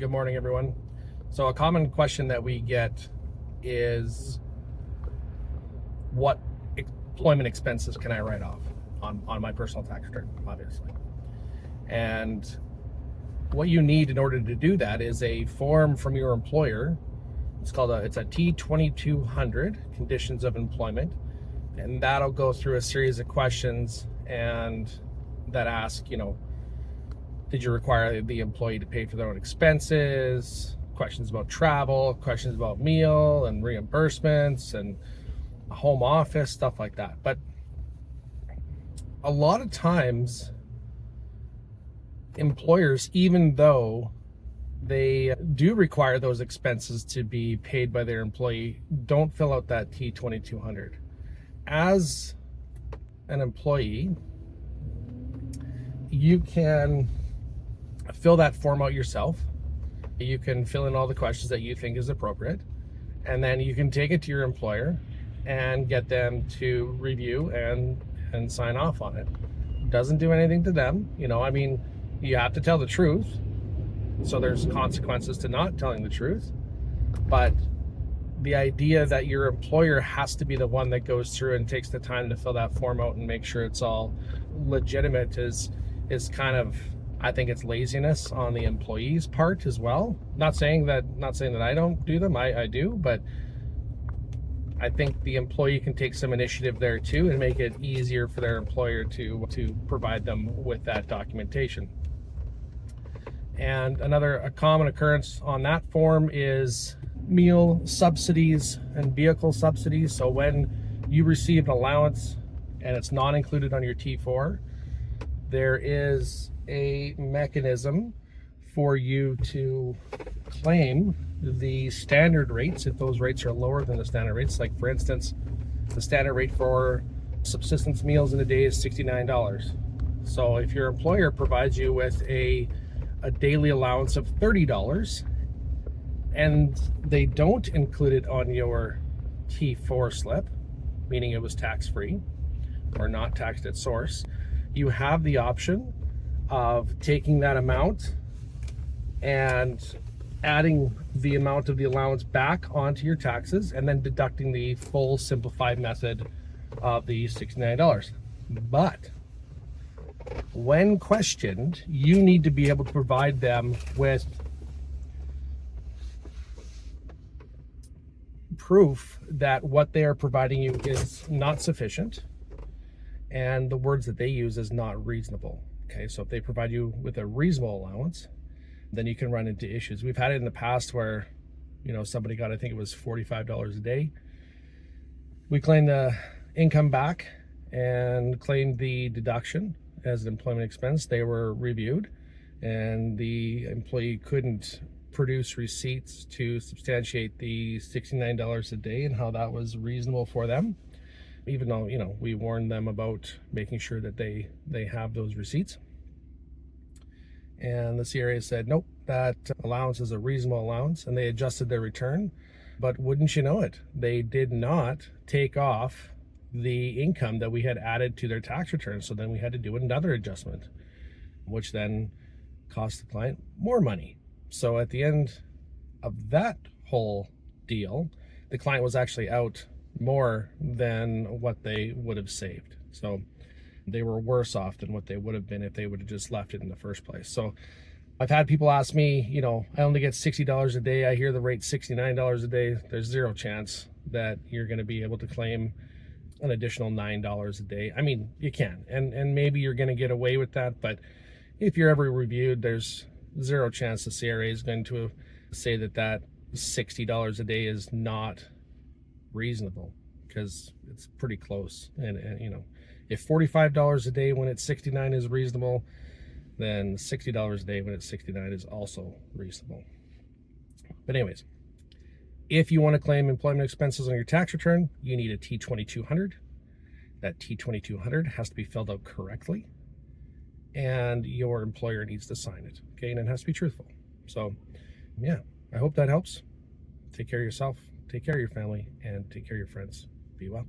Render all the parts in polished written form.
Good morning, everyone. So a common question that we get is, what employment expenses can I write off on my personal tax return, obviously. And what you need in order to do that is a form from your employer. It's a T-2200, Conditions of Employment. And that'll go through a series of questions and that ask, did you require the employee to pay for their own expenses? Questions about travel, questions about meal and reimbursements and a home office, stuff like that. But a lot of times, employers, even though they do require those expenses to be paid by their employee, don't fill out that T-2200. As an employee, you can fill that form out yourself. You can fill in all the questions that you think is appropriate, and then you can take it to your employer and get them to review and sign off on it. Doesn't do anything to them. You have to tell the truth, so there's consequences to not telling the truth. But the idea that your employer has to be the one that goes through and takes the time to fill that form out and make sure it's all legitimate is kind of, I think it's laziness on the employee's part as well. Not saying that I don't do them, I do, but I think the employee can take some initiative there too and make it easier for their employer to provide them with that documentation. And a common occurrence on that form is meal subsidies and vehicle subsidies. So when you receive an allowance and it's not included on your T4, there is a mechanism for you to claim the standard rates if those rates are lower than the standard rates. Like, for instance, the standard rate for subsistence meals in a day is $69. So if your employer provides you with a daily allowance of $30 and they don't include it on your T4 slip, meaning it was tax-free or not taxed at source, you have the option of taking that amount and adding the amount of the allowance back onto your taxes and then deducting the full simplified method of the $69. But when questioned, you need to be able to provide them with proof that what they are providing you is not sufficient, and the words that they use is not reasonable. Okay, so if they provide you with a reasonable allowance, then you can run into issues. We've had it in the past where, somebody got, I think it was $45 a day. We claimed the income back and claimed the deduction as an employment expense. They were reviewed and the employee couldn't produce receipts to substantiate the $69 a day and how that was reasonable for them, even though, we warned them about making sure that they have those receipts. And the CRA said, nope, that allowance is a reasonable allowance, and they adjusted their return. But wouldn't you know it, they did not take off the income that we had added to their tax return. So then we had to do another adjustment, which then cost the client more money. So at the end of that whole deal, the client was actually out more than what they would have saved. So they were worse off than what they would have been if they would have just left it in the first place. So I've had people ask me, I only get $60 a day. I hear the rate $69 a day. There's zero chance that you're going to be able to claim an additional $9 a day. I mean, you can, and maybe you're going to get away with that, but if you're ever reviewed, there's zero chance the CRA is going to say that $60 a day is not reasonable, because it's pretty close. And if $45 a day when it's 69 is reasonable, then $60 a day when it's 69 is also reasonable. But anyways, if you want to claim employment expenses on your tax return, you need a T-2200. That T-2200 has to be filled out correctly, and your employer needs to sign it. Okay, and it has to be truthful. So yeah, I hope that helps. Take care of yourself, take care of your family, and take care of your friends. Be well.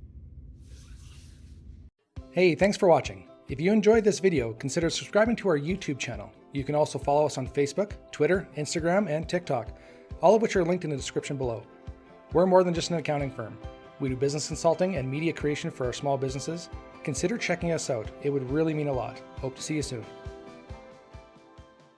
Hey, thanks for watching. If you enjoyed this video, consider subscribing to our YouTube channel. You can also follow us on Facebook, Twitter, Instagram, and TikTok, all of which are linked in the description below. We're more than just an accounting firm. We do business consulting and media creation for our small businesses. Consider checking us out. It would really mean a lot. Hope to see you soon.